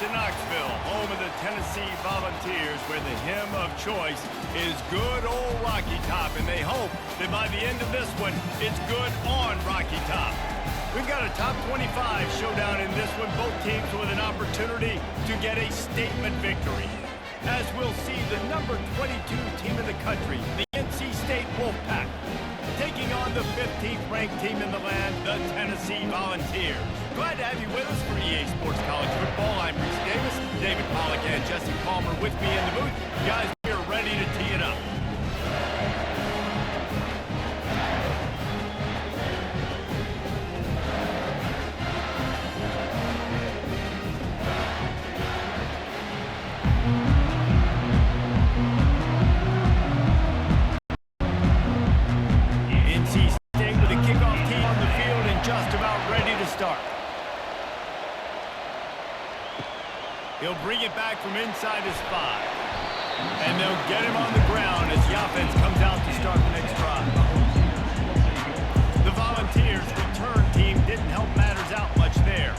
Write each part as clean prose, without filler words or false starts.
to Knoxville, home of the Tennessee Volunteers, where the hymn of choice is good old Rocky Top, and they hope that by the end of this one, it's good on Rocky Top. We've got a top 25 showdown in this one, both teams with an opportunity to get a statement victory. As we'll see the number 22 team in the country, the NC State Wolfpack, taking on the 15th ranked team in the land, the Tennessee Volunteers. Glad to have you with us for EA Sports College Football. I'm Reese Davis, David Pollack and Jesse Palmer with me in the booth. Guys, we are ready to tee it up. NC State with a kickoff tee on the field and just about ready to start. He'll bring it back from inside his 5. And they'll get him on the ground as the offense comes out to start the next drive. The Volunteers' return team didn't help matters out much there.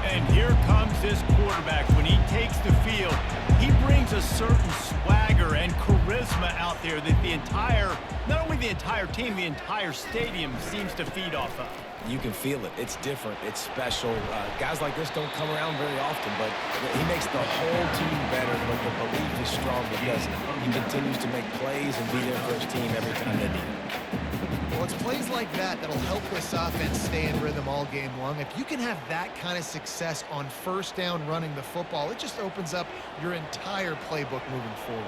And here comes this quarterback. When he takes the field, he brings a certain swagger and charisma out there that the entire, not only the entire team, the entire stadium seems to feed off of. You can feel it. It's different. It's special. Guys like this don't come around very often, but he makes the whole team better. But the belief is strong because he continues to make plays and be there for his team every time they need him. Well, it's plays like that that'll help this offense stay in rhythm all game long. If you can have that kind of success on first down running the football, it just opens up your entire playbook moving forward.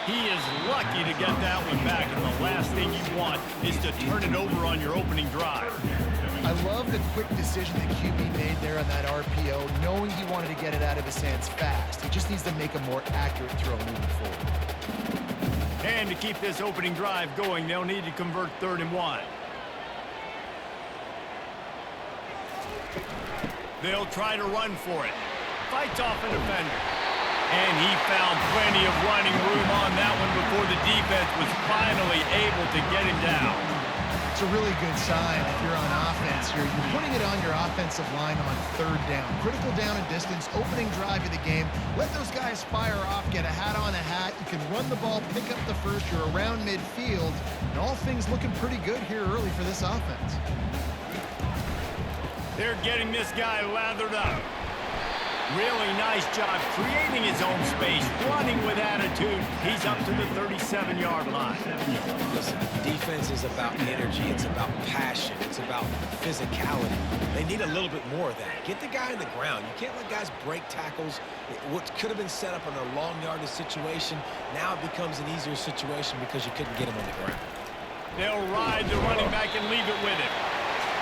He is lucky to get that one back, and the last thing you want is to turn it over on your opening drive. I love the quick decision that QB made there on that RPO, knowing he wanted to get it out of his hands fast. He just needs to make a more accurate throw moving forward. And to keep this opening drive going, they'll need to convert 3rd and 1. They'll try to run for it. Fights off a defender. And he found plenty of running room on that one before the defense was finally able to get him down. It's a really good sign if you're on offense here. You're putting it on your offensive line on 3rd down. Critical down and distance, opening drive of the game. Let those guys fire off, get a hat on a hat. You can run the ball, pick up the first. You're around midfield. And all things looking pretty good here early for this offense. They're getting this guy lathered up. Really nice job creating his own space, running with attitude. He's up to the 37-yard line. Listen, defense is about energy. It's about passion. It's about physicality. They need a little bit more of that. Get the guy in the ground. You can't let guys break tackles. What could have been set up in a long yardage situation, now it becomes an easier situation because you couldn't get him on the ground. They'll ride the running back and leave it with him.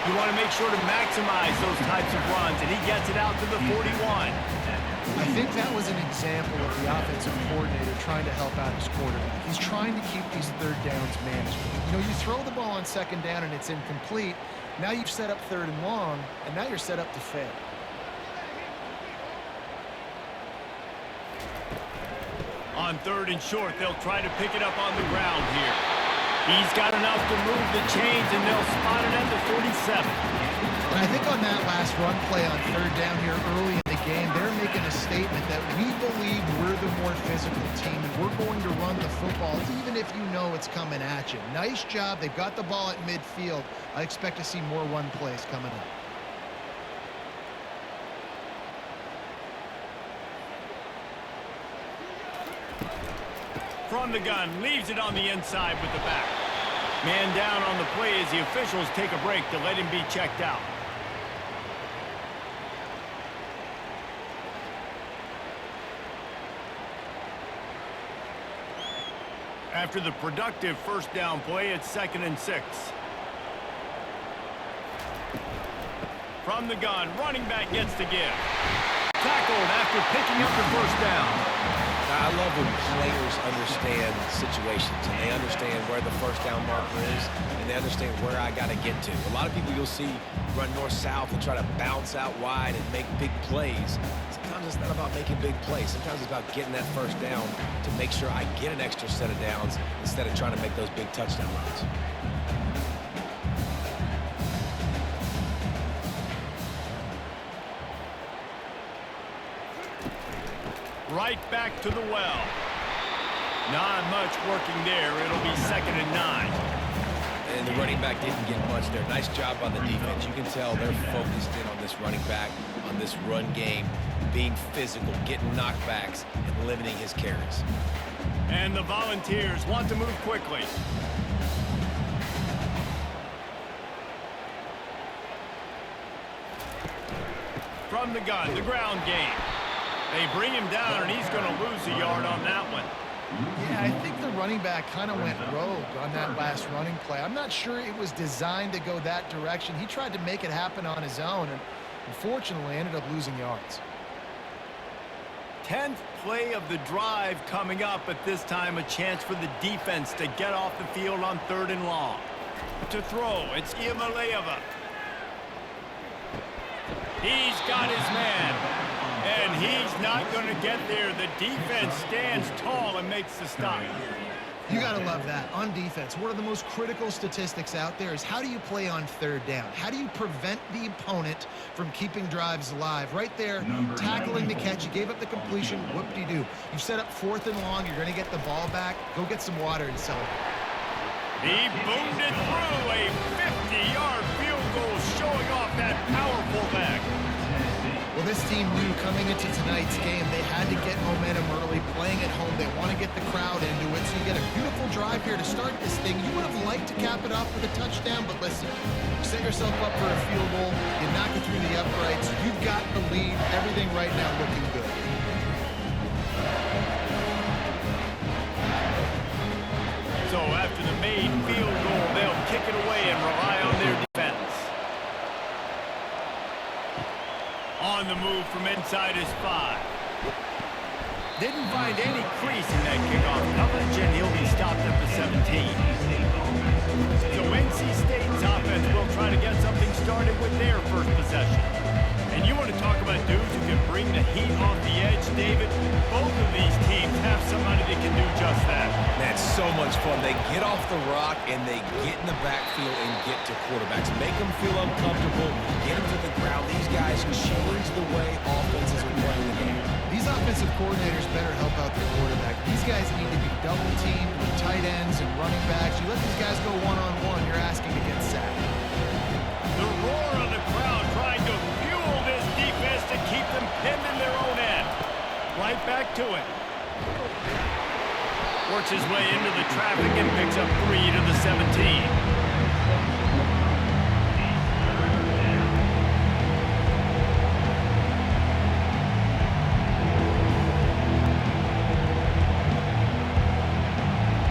You want to make sure to maximize those types of runs, and he gets it out to the 41. I think that was an example of the offensive coordinator trying to help out his quarterback. He's trying to keep these 3rd downs manageable. You know, you throw the ball on 2nd down and it's incomplete. Now you've set up 3rd and long, and now you're set up to fail. On 3rd and short, they'll try to pick it up on the ground here. He's got enough to move the chains, and they'll spot it at the 47. And I think on that last run play on 3rd down here early in the game, they're making a statement that we believe we're the more physical team, and we're going to run the football even if you know it's coming at you. Nice job. They've got the ball at midfield. I expect to see more run plays coming up. From the gun, leaves it on the inside with the back. Man down on the play as the officials take a break to let him be checked out. After the productive first down play, it's 2nd and 6. From the gun, running back gets the give. Tackled after picking up the first down. I love when players understand situations and they understand where the first down marker is and they understand where I got to get to. A lot of people you'll see run north-south and try to bounce out wide and make big plays. Sometimes it's not about making big plays. Sometimes it's about getting that first down to make sure I get an extra set of downs instead of trying to make those big touchdown runs. right back to the well. Not much working there. It'll be 2nd and 9. And the running back didn't get much there. Nice job on the defense. You can tell they're focused in on this running back, on this run game, being physical, getting knockbacks, and limiting his carries. And the Volunteers want to move quickly. From the gun, the ground game. They bring him down, and he's going to lose a yard on that one. Yeah, I think the running back kind of went rogue on that last running play. I'm not sure it was designed to go that direction. He tried to make it happen on his own, and unfortunately ended up losing yards. 10th play of the drive coming up, but this time a chance for the defense to get off the field on 3rd and long. To throw, it's Iamaleava. He's got his man. And he's not going to get there. The defense stands tall and makes the stop. You got to love that. On defense, one of the most critical statistics out there is how do you play on 3rd down? How do you prevent the opponent from keeping drives alive? Right there, tackling the catch. You gave up the completion. Whoop-de-doo. You set up 4th and long. You're going to get the ball back. Go get some water and celebrate. He boomed it through a 50-yard field goal, showing off that powerful back. Well, this team knew coming into tonight's game they had to get momentum early, playing at home. They want to get the crowd into it, so you get a beautiful drive here to start this thing. You would have liked to cap it off with a touchdown, but listen, set yourself up for a field goal. You knock it through the uprights. You've got the lead. Everything right now looking good. So after the made field goal, they'll kick it away and rely on their defense. On the move from inside his 5. Didn't find any crease in that kickoff coverage, and he'll be stopped at the 17. So NC State's offense will try to get something started with their first possession. And you want to talk about dudes who can bring the heat off the edge, David? Both of these teams have somebody that can do just that. That's so much fun. They get off the rock and they get in the backfield and get to quarterbacks. Make them feel uncomfortable, get them to the ground. These guys change the way offenses are playing the game. These offensive coordinators better help out their quarterback. These guys need to be double-teamed with tight ends and running backs. You let these guys go one-on-one, you're asking to get sacked. The roar of the crowd trying to fuel this defense to keep them pinned in their own end. Right back to it. Works his way into the traffic and picks up 3 to the 17.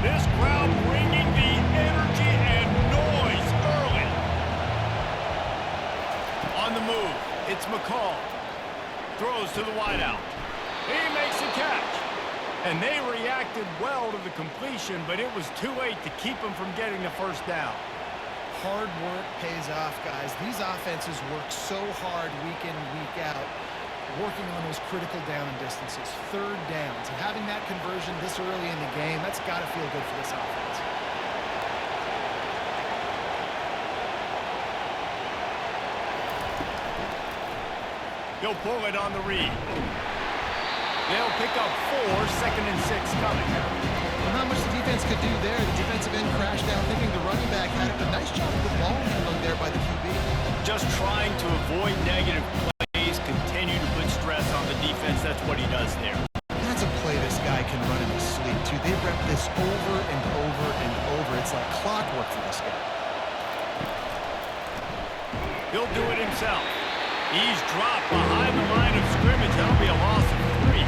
This crowd bringing the energy and noise early. On the move, it's McCall. Throws to the wideout. He makes a catch. And they reacted well to the completion, but it was too late to keep them from getting the first down. Hard work pays off, guys. These offenses work so hard week in and week out, working on those critical down and distances, 3rd downs. And having that conversion this early in the game, that's got to feel good for this offense. They'll pull it on the read. They'll pick up 4, 2nd and 6 coming. Well, not much the defense could do there. The defensive end crashed down thinking the running back had it, but nice job of the ball handling there by the QB. Just trying to avoid negative plays, continue to put stress on the defense. That's what he does there. That's a play this guy can run in his sleep, too. They rep this over and over and over. It's like clockwork for this guy. He'll do it himself. He's dropped behind the line of scrimmage. That'll be a loss of 3.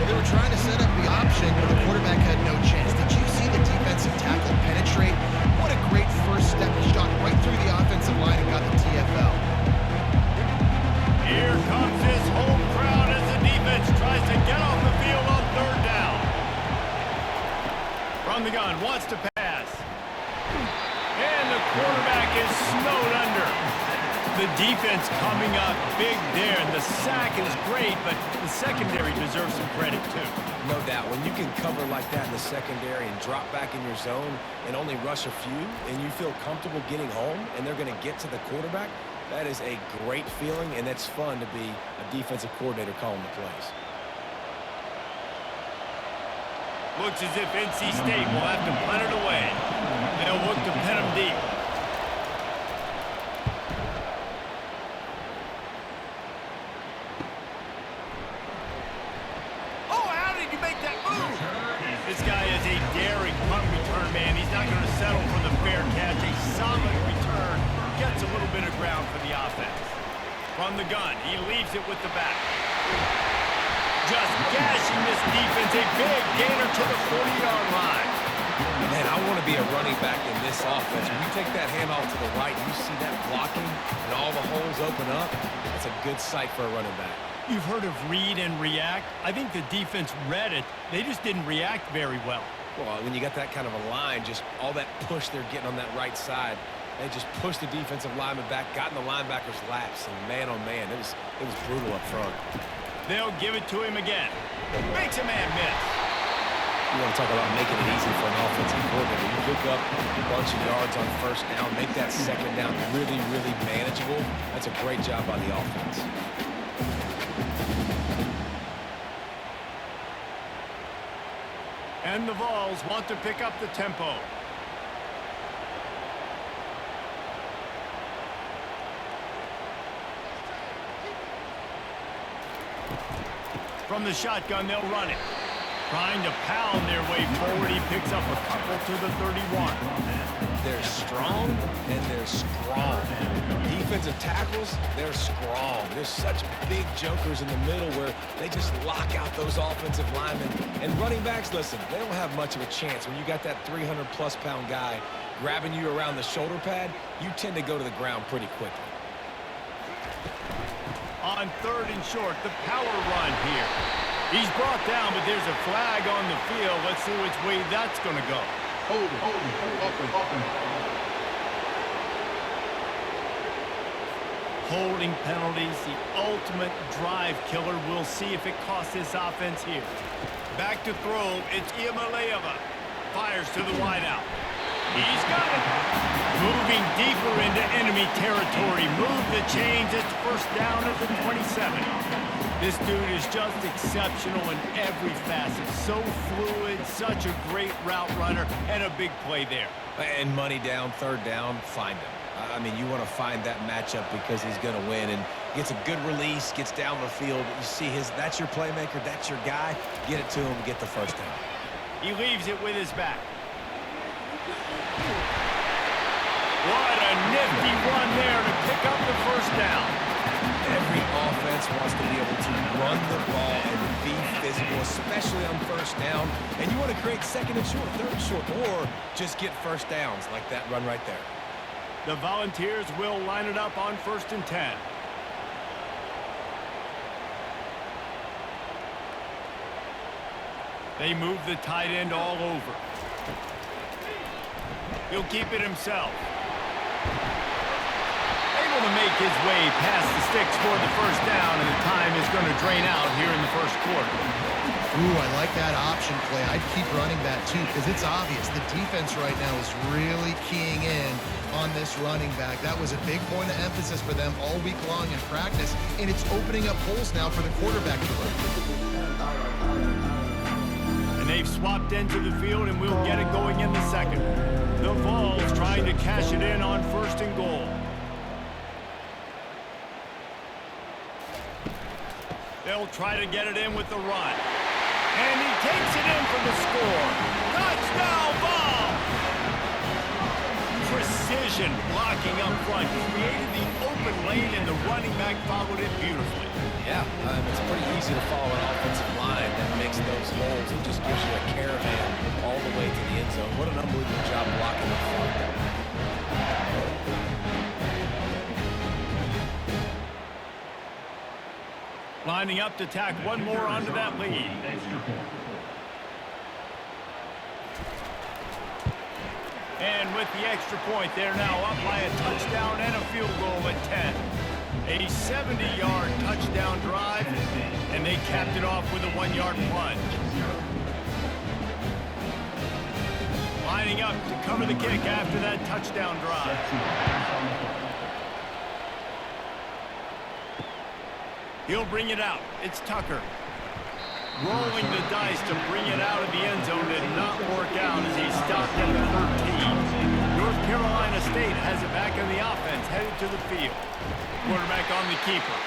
They were trying to set up the option, but the quarterback had no chance. Did you see the defensive tackle penetrate? What a great first step. He shot right through the offensive line and got the TFL. Here comes his home crowd as the defense tries to get off the field on 3rd down. From the gun, wants to pass. And the quarterback is snowed under. The defense coming up big there, and the sack is great, but the secondary deserves some credit too. No doubt. When you can cover like that in the secondary and drop back in your zone and only rush a few, and you feel comfortable getting home, and they're going to get to the quarterback, that is a great feeling, and it's fun to be a defensive coordinator calling the plays. Looks as if NC State will have to punt it away. They'll look to pin them deep. Oh, how did you make that move? This guy is a daring punt return man. He's not going to settle for the fair catch. A solid return. Gets a little bit of ground for the offense. From the gun, he leaves it with the back. Just gashing this defense. A big gainer to the 40-yard line. Man, I want to be a running back in this offense. When you take that handoff to the right, you see that blocking and all the holes open up. That's a good sight for a running back. You've heard of read and react. I think the defense read it. They just didn't react very well. Well, when you got that kind of a line, just all that push they're getting on that right side, they just pushed the defensive lineman back, got in the linebacker's laps, and man, oh man, it was brutal up front. They'll give it to him again. Makes a man miss. You want to talk about making it easy for an offensive coordinator. You pick up a bunch of yards on first down, make that second down really, really manageable. That's a great job by the offense. And the Vols want to pick up the tempo. From the shotgun, they'll run it. Trying to pound their way forward. He picks up a couple to the 31. They're strong and they're strong. Defensive tackles, they're strong. There's such big jokers in the middle where they just lock out those offensive linemen. And running backs, listen, they don't have much of a chance. When you got that 300-plus pound guy grabbing you around the shoulder pad, you tend to go to the ground pretty quickly. On third and short, the power run here. He's brought down, but there's a flag on the field. Let's see which way that's going to go. Holding penalties, the ultimate drive killer. We'll see if it costs this offense here. Back to throw, it's Iamaleava. Fires to the wideout. He's got it. Moving deeper into enemy territory. Move the chains. It's first down at the 27. This dude is just exceptional in every facet. So fluid, such a great route runner, and a big play there. And money down, third down, find him. I mean, you want to find that matchup because he's going to win and gets a good release, gets down the field. You see that's your playmaker, that's your guy. Get it to him, get the first down. He leaves it with his back. What a nifty run there to pick up the first down. Every offense wants to be able to run the ball and be physical, especially on first down. And you want to create second and short, third and short, or just get first downs like that run right there. The Volunteers will line it up on 1st and 10. They move the tight end all over. He'll keep it himself. Able to make his way past the sticks for the first down, and the time is going to drain out here in the first quarter. Ooh, I like that option play. I'd keep running that too because it's obvious the defense right now is really keying in on this running back. That was a big point of emphasis for them all week long in practice, and it's opening up holes now for the quarterback to run. And they've swapped into the field, and we'll get it going in the second. The Vols trying to cash it in on 1st and goal. They'll try to get it in with the run. And he takes it in for the score. Touchdown, Vol! Precision blocking up front. Created the open lane, and the running back followed it beautifully. Yeah, it's pretty easy to follow an offensive line that makes those holes and just gives you a caravan all the way to the end zone. What an unbelievable job blocking up front. Lining up to tack one more onto that lead. And with the extra point, they're now up by a touchdown and a field goal at 10. A 70-yard touchdown drive, and they capped it off with a 1-yard plunge. Lining up to cover the kick after that touchdown drive. He'll bring it out. It's Tucker. Rolling the dice to bring it out of the end zone did not work out as he stopped at the 13. North Carolina State has it back in the offense, headed to the field. Quarterback on the keeper.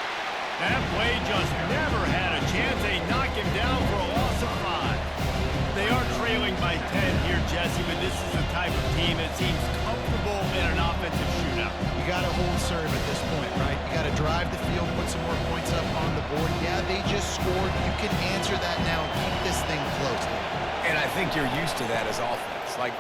That play just never had a chance. They knock him down for a loss of 5. They are trailing by 10 here, Jesse, but this is the type of team that seems comfortable in an offensive shootout. You got to hold serve at this point, right? You got to drive the field, put some more points up on the board. Yeah, they just scored. You can answer that now and keep this thing close. And I think you're used to that as offense. Like,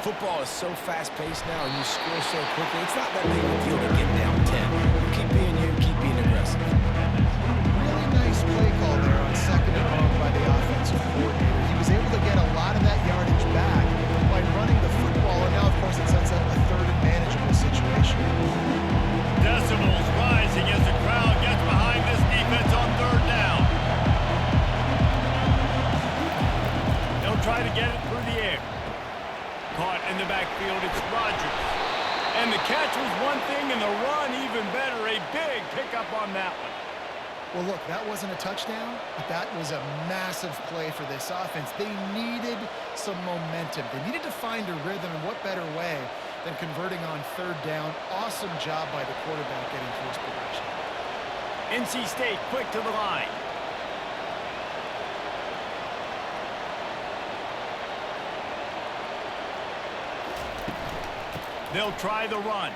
football is so fast-paced now, and you score so quickly. It's not that big of a deal to get down 10. You keep being you, keep being aggressive. Really nice play call there on 2nd and long by the offensive coordinator. He was able to get a lot of that yardage back by running the football, and now, of course, it sets up a 3rd and manageable situation. Decibels rising as the crowd gets behind this defense on 3rd down. They'll try to get it through the air. Caught in the backfield, it's Rodgers. And the catch was one thing, and the run even better. A big pickup on that one. Well, look, that wasn't a touchdown, but that was a massive play for this offense. They needed some momentum. They needed to find a rhythm, and what better way than converting on 3rd down. Awesome job by the quarterback getting through his progression. NC State quick to the line. They'll try the run.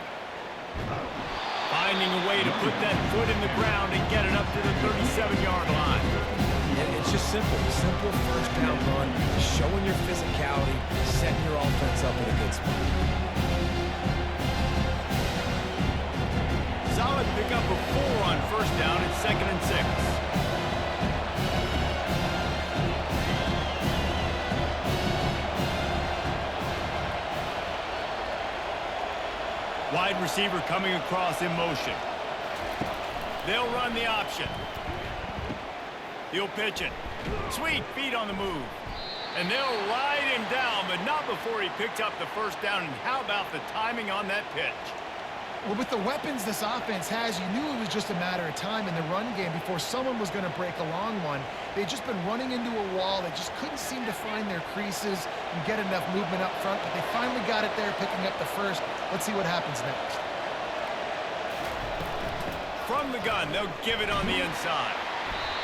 Finding a way to put that foot in the ground and get it up to the 37-yard line. And it's just simple. Simple 1st down run, showing your physicality, setting your offense up in a good spot. Solid pickup of 4 on 1st down at 2nd and 6. Wide receiver coming across in motion. They'll run the option. He'll pitch it. Sweet feet on the move. And they'll ride him down, but not before he picks up the 1st down. And how about the timing on that pitch? Well, with the weapons this offense has, you knew it was just a matter of time in the run game before someone was going to break a long one. They'd just been running into a wall. They just couldn't seem to find their creases and get enough movement up front, but they finally got it there, picking up the 1st. Let's see what happens next. From the gun, they'll give it on the inside.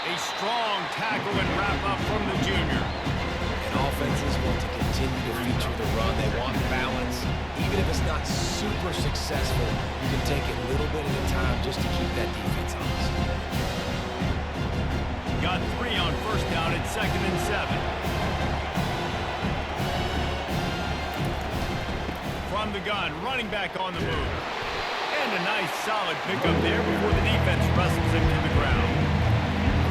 A strong tackle and wrap up from the junior. And offenses want to continue to feature the run. They want balance. Even if it's not super successful, you can take it a little bit at a time just to keep that defense honest. Got 3 on 1st down at 2nd and 7. From the gun, running back on the move. And a nice solid pickup there before the defense wrestles him to the ground.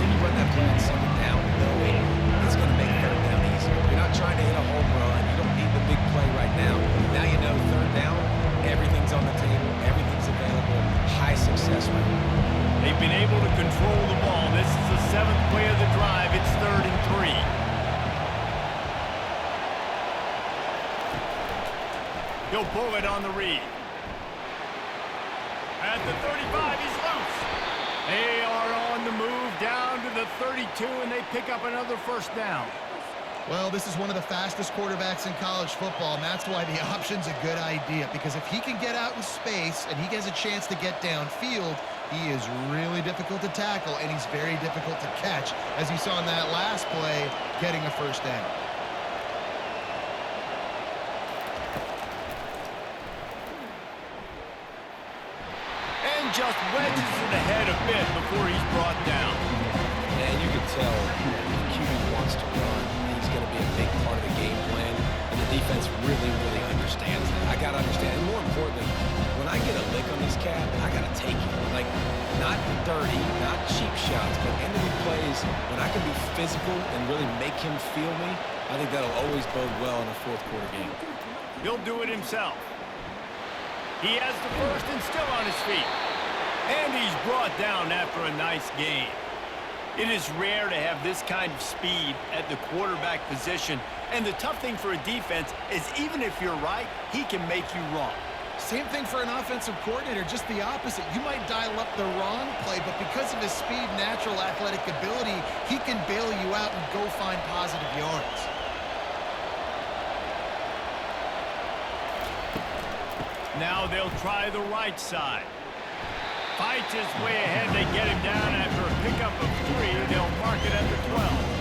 Then you run that play on 2nd down, knowing it's going to make 3rd down easier. You're not trying to hit a home run. You don't need the big play right now. Now you know 3rd down, everything's on the table, everything's available, high success rate. They've been able to control the ball. This is the 7th play of the drive. It's 3rd and 3. He'll pull it on the read. At the 35, he's loose. They are on the move down to the 32, and they pick up another 1st down. Well, this is one of the fastest quarterbacks in college football, and that's why the option's a good idea, because if he can get out in space and he gets a chance to get downfield, he is really difficult to tackle, and he's very difficult to catch, as you saw in that last play, getting a 1st down. And just wedges it ahead a bit before he's brought down. And you can tell the QB wants to run. He's going to be a big part of the game plan, and the defense really, really understands that. I got to understand, and more importantly, when I get a lick on this cat, I got to take it. Like, not dirty, not cheap shots, but end-of-the plays, when I can be physical and really make him feel me, I think that'll always bode well in a 4th quarter game. He'll do it himself. He has the 1st and still on his feet. And he's brought down after a nice gain. It is rare to have this kind of speed at the quarterback position. And the tough thing for a defense is even if you're right, he can make you wrong. Same thing for an offensive coordinator, just the opposite. You might dial up the wrong play, but because of his speed, natural athletic ability, he can bail you out and go find positive yards. Now they'll try the right side. Fights his way ahead. They get him down after a pickup of 3. They'll mark it at the 12.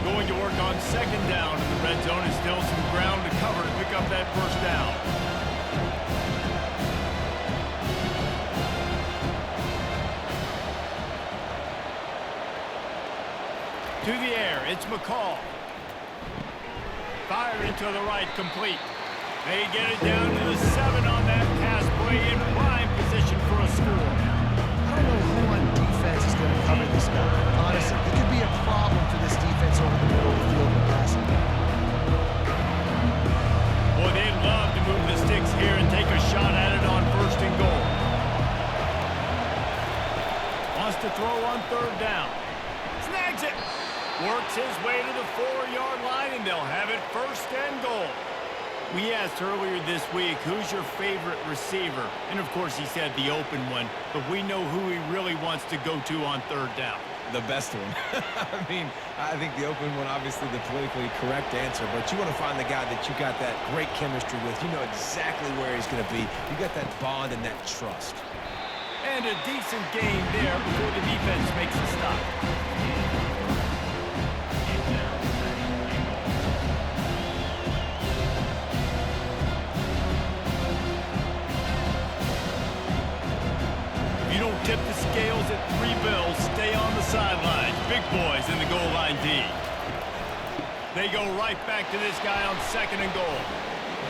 Going to work on second down in the red zone, and still some ground to cover to pick up that first down. To the air, it's McCall. Fire into the right, complete. They get it down to the 7 on that pass play, in prime position for a score. I don't know who on defense is going to cover this guy. Honestly, it could be a problem for this defense over the middle of the field with passing. Boy, they'd love to move the sticks here and take a shot at it on first and goal. Wants to throw on third down. Snags it. Works his way to the 4-yard line, and they'll have it first and goal. We asked earlier this week, who's your favorite receiver? And, of course, he said the open one, but we know who he really wants to go to on third down. The best one. I mean, I think the open one, obviously the politically correct answer, but you want to find the guy that you got that great chemistry with. You know exactly where he's going to be. You got that bond and that trust. And a decent game there before the defense makes a stop. Tip the scales at 3 bills. Stay on the sidelines. Big boys in the goal line D. They go right back to this guy on second and goal.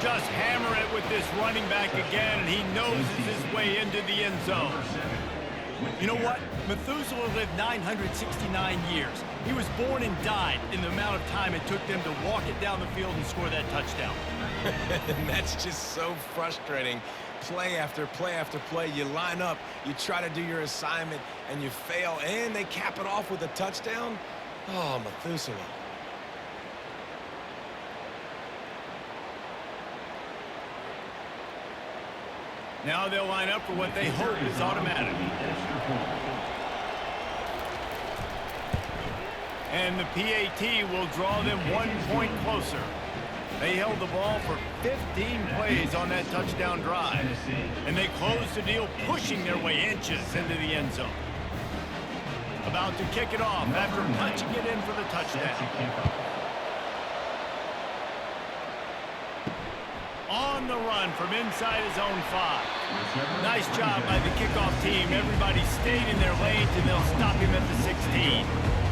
Just hammer it with this running back again, and he noses his way into the end zone. You know what? Methuselah lived 969 years. He was born and died in the amount of time it took them to walk it down the field and score that touchdown. And that's just so frustrating. Play after play after play, you line up, you try to do your assignment, and you fail, and they cap it off with a touchdown? Oh, Methuselah. Now they'll line up for what they hope is automatic. And the PAT will draw them 1 point closer. They held the ball for 15 plays on that touchdown drive. And they closed the deal, pushing their way inches into the end zone. About to kick it off after punching it in for the touchdown. On the run from inside his own 5. Nice job by the kickoff team. Everybody stayed in their lanes, and they'll stop him at the 16.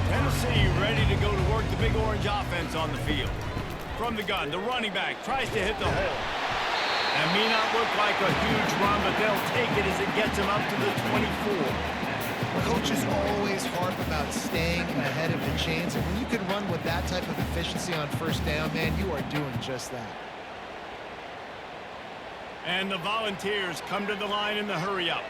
Tennessee ready to go to work the Big Orange offense on the field. From the gun, the running back tries to hit the hole. That may not look like a huge run, but they'll take it as it gets him up to the 24. Coaches always harp about staying ahead of the chains, and when you can run with that type of efficiency on first down, man, you are doing just that. And the Volunteers come to the line in the hurry-up.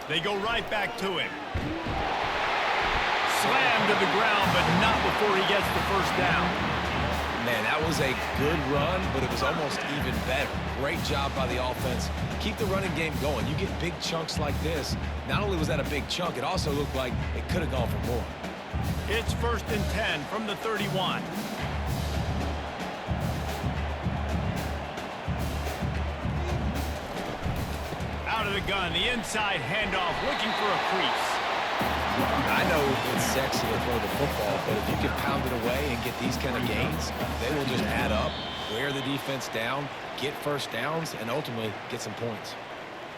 They go right back to him. Slammed to the ground, but not before he gets the first down. Man, that was a good run, but it was almost even better. Great job by the offense. Keep the running game going. You get big chunks like this. Not only was that a big chunk, it also looked like it could have gone for more. It's 1st and 10 from the 31. Out of the gun, the inside handoff, looking for a crease. I know it's sexy to throw the football, but if you can pound it away and get these kind of gains, they will just add up, wear the defense down, get first downs, and ultimately get some points.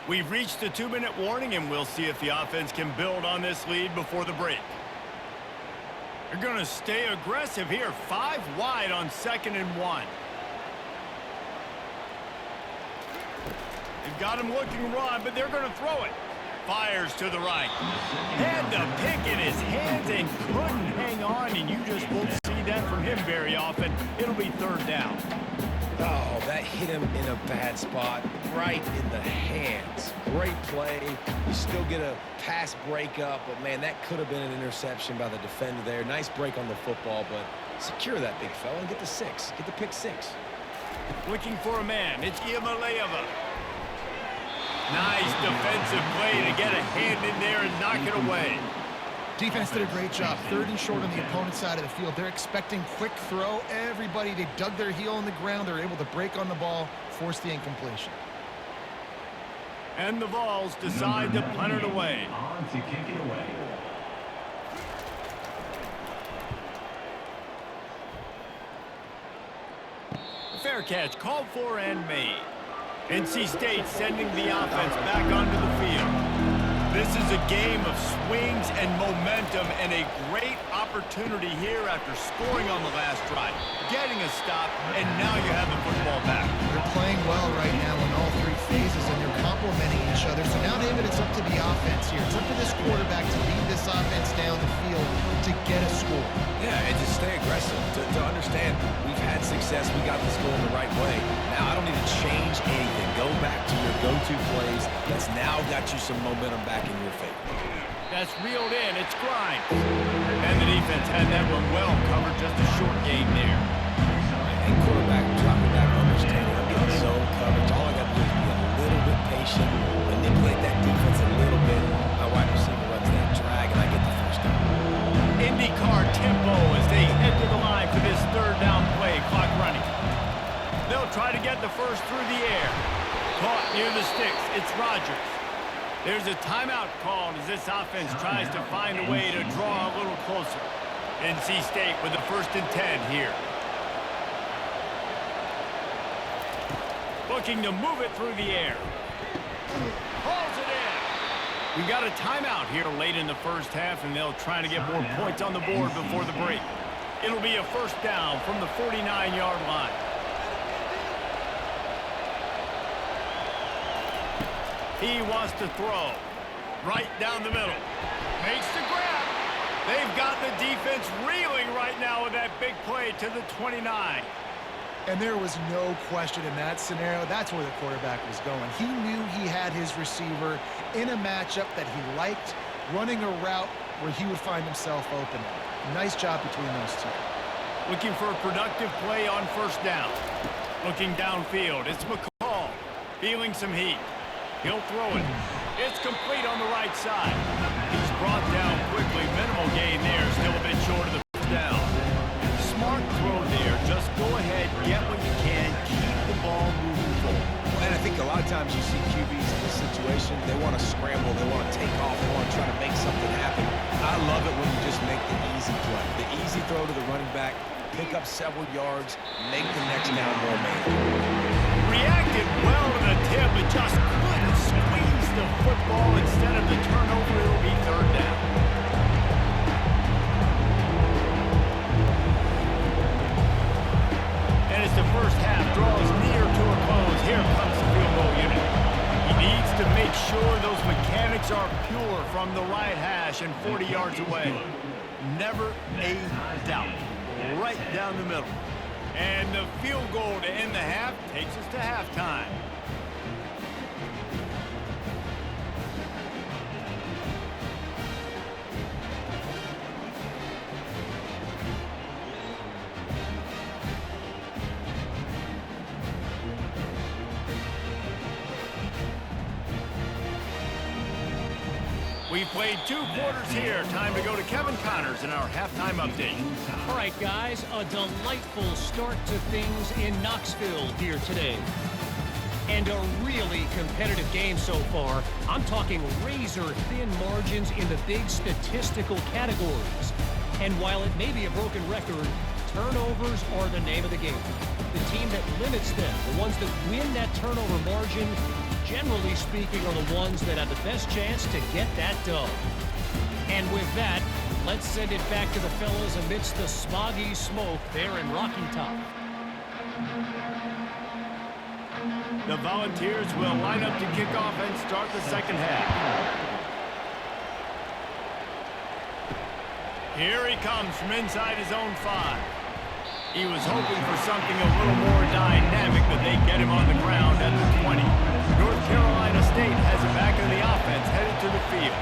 We've reached the 2-minute warning, and we'll see if the offense can build on this lead before the break. They're going to stay aggressive here, 5 wide on 2nd and 1. They've got him looking run, but they're going to throw it. Fires to the right. Had the pick in his hands and couldn't hang on, and you just won't see that from him very often. It'll be third down. Oh, that hit him in a bad spot, right in the hands. Great play. You still get a pass breakup, but, man, that could have been an interception by the defender there. Nice break on the football, but secure that big fella and get the 6. Get the pick 6. Looking for a man. It's Iamaleava. Nice defensive play to get a hand in there and knock it away. Defense did a great job. 3rd and short on the opponent's side of the field. They're expecting quick throw. Everybody, they dug their heel in the ground. They're able to break on the ball, force the incompletion. And the Vols decide to punt it away. On to kick it away. Fair catch called for and made. NC State sending the offense back onto the field. This is a game of swings and momentum and a great opportunity here after scoring on the last drive, getting a stop, and now you have the football back. They're playing well right now in all 3 phases, and they're complementing each other. So now, David, it's up to the offense here. It's up to this quarterback to lead this offense down the field to get a score. Yeah, and to stay aggressive, to understand we've had success, we got this going the right way. Now I don't need to change anything. Go back to your go-to plays. That's now got you some momentum back in your favor. That's reeled in. It's Grimes. And the defense had that one well covered. Just a short game there. And quarterback dropping back, understanding I'm getting zone coverage. All I got to do is be a little bit patient, manipulate that defense a little bit. My wide receiver runs that drag, and I get the first down. IndyCar tempo as they head to the line for this 3rd down play. Clock running. They'll try to get the first through the air. Caught near the sticks. It's Rogers. There's a timeout called as this offense tries to find a way to draw a little closer. NC State with the 1st and 10 here. Looking to move it through the air. Hauls it in. We got a timeout here late in the first half, and they'll try to get more points on the board before the break. It'll be a 1st down from the 49-yard line. He wants to throw right down the middle. Makes the grab. They've got the defense reeling right now with that big play to the 29. And there was no question in that scenario. That's where the quarterback was going. He knew he had his receiver in a matchup that he liked, running a route where he would find himself open. Nice job between those 2. Looking for a productive play on 1st down. Looking downfield. It's McCall feeling some heat. He'll throw it. It's complete on the right side. He's brought down quickly. Minimal gain there. Still a bit short of the first down. Smart throw there. Just go ahead, get what you can, keep the ball moving forward. And I think a lot of times you see QBs in this situation, they want to scramble, they want to take off, they want to try to make something happen. I love it when you just make the easy play. The easy throw to the running back, pick up several yards, make the next down more manageable. Reacted well to the tip, but just couldn't squeeze the football. Instead of the turnover, it'll be 3rd down. And as the first half draws near to a close, here comes the field goal unit. He needs to make sure those mechanics are pure from the right hash and 40 yards away. Never a doubt. Right down the middle. And the field goal to end the half takes us to halftime. We played 2 quarters here. Time to go to Kevin Connors in our halftime update. All right, guys, a delightful start to things in Knoxville here today. And a really competitive game so far. I'm talking razor-thin margins in the big statistical categories. And while it may be a broken record, turnovers are the name of the game. The team that limits them, the ones that win that turnover margin, generally speaking, are the ones that have the best chance to get that dub. And with that, let's send it back to the fellas amidst the smoggy smoke there in Rocky Top. The Volunteers will line up to kick off and start the 2nd half. Here he comes from inside his own 5. He was hoping for something a little more dynamic, but they get him on the ground at the 20. North Carolina State has it back in the offense, headed to the field.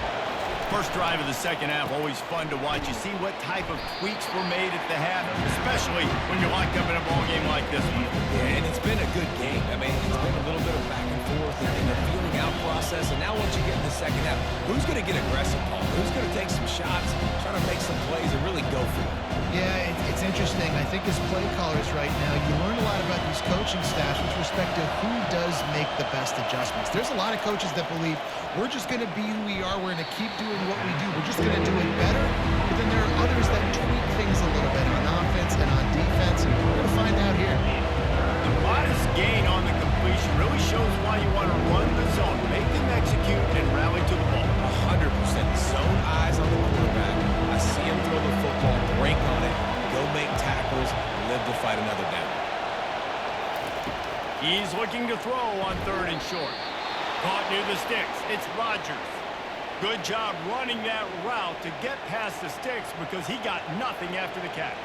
First drive of the second half, always fun to watch. You see what type of tweaks were made at the half, especially when you're locked up in a ball game like this one. Yeah, and it's been a good game. I mean, it's been a little bit of back and forth in the feeling out process. And now once you get in the second half, who's going to get aggressive, Paul? Who's going to take some shots, try to make some plays, and really go for it? Yeah, it's interesting. I think as play callers right now, you learn a lot about these coaching staffs with respect to who does make the best adjustments. There's a lot of coaches that believe we're just going to be who we are. We're going to keep doing what we do. We're just going to do it better. But then there are others that tweak things a little bit on offense and on defense. And we're going to find out here. The modest gain on the completion really shows why you want to run the zone, make them execute, and rally to the ball. 100% zone eyes on the quarterback. I see him throw the football, break on it, go make tackles, live to fight another down. He's looking to throw on 3rd and short. Caught near the sticks. It's Rodgers. Good job running that route to get past the sticks because he got nothing after the catch.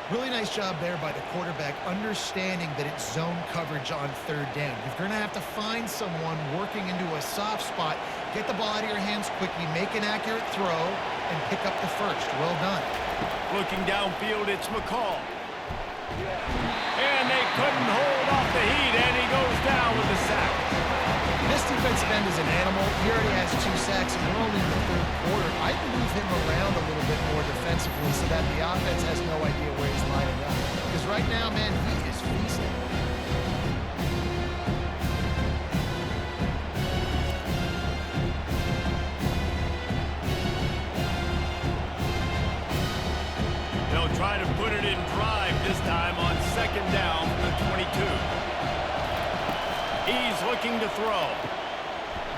Really nice job there by the quarterback, understanding that it's zone coverage on 3rd down. You're going to have to find someone working into a soft spot, get the ball out of your hands quickly, make an accurate throw, and pick up the first. Well done. Looking downfield, it's McCall. And they couldn't hold off the heat, and he goes down with a sack. This defensive end is an animal. He already has 2 sacks, and we're only in the 3rd quarter. I'd move him around a little bit more defensively so that the offense has no idea where he's lining up. Because right now, man, he is feasting. They'll try to put it in drive this time on 2nd down from the 22. He's looking to throw.